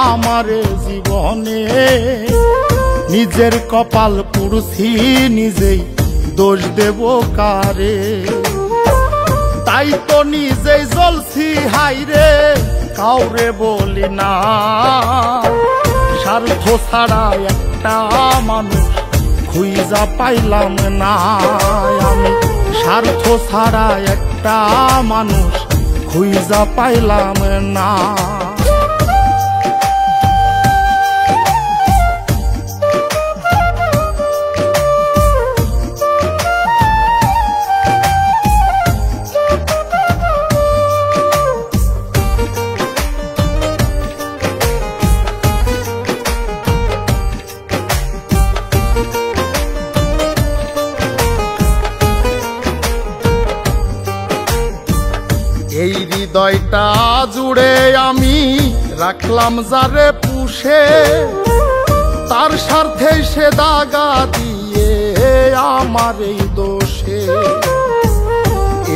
আমারে জীবনে নিজের কপাল পুরুষি নিজেই দোষ দেব কারে তাই তো নিজেই জ্বলছি হাইরে কাউরে বলি না স্বার্থ ছাড়া একটা মানুষ খুঁজা পাইলাম না আমি স্বার্থ ছাড়া একটা মানুষ খুঁজা পাইলাম না এই হৃদয়টা জুড়ে আমি রাখলাম যারে পুষে তার স্বার্থে সে দাগা দিয়ে আমার এই দোষে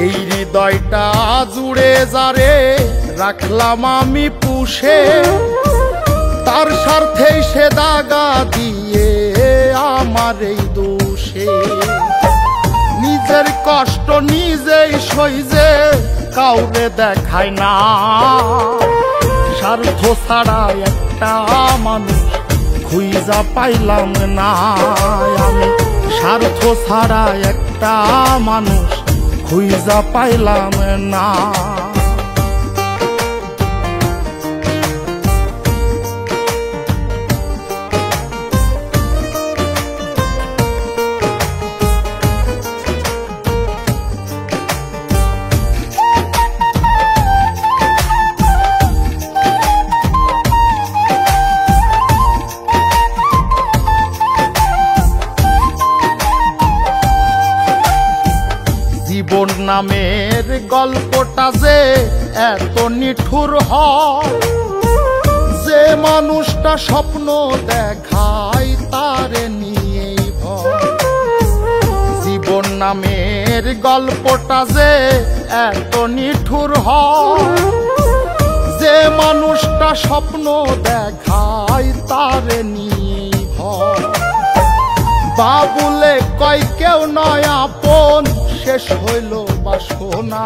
এই হৃদয়টা জুড়ে যারে রাখলাম আমি পুষে তার স্বার্থে সে দাগা দিয়ে আমার এই দোষে নিজের কষ্ট নিজেই সইজে কাউরে দেখায় না স্বার্থ ছাড়া একটা মানুষ খুঁজা পাইলাম না আমি স্বার্থ ছাড়া একটা মানুষ খুঁজা পাইলাম না জীবন নামের গল্পটা যে এত নিঠুর হয় যে মানুষটা স্বপ্ন দেখায় তারে নিয়েই ভয় জীবন নামের গল্পটা যে এত নিঠুর হয় যে মানুষটা স্বপ্ন দেখায় তারে নিয়েই ভয় বাবুলে কয় কেউ নয় আপন শেষ হইল বাসনা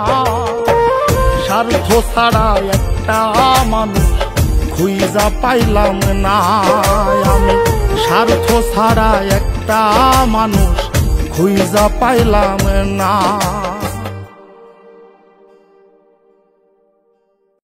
স্বার্থ ছাড়া একটা মানুষ খুঁজা পাইলাম না আমি স্বার্থ ছাড়া একটা মানুষ খুঁজা পাইলাম না।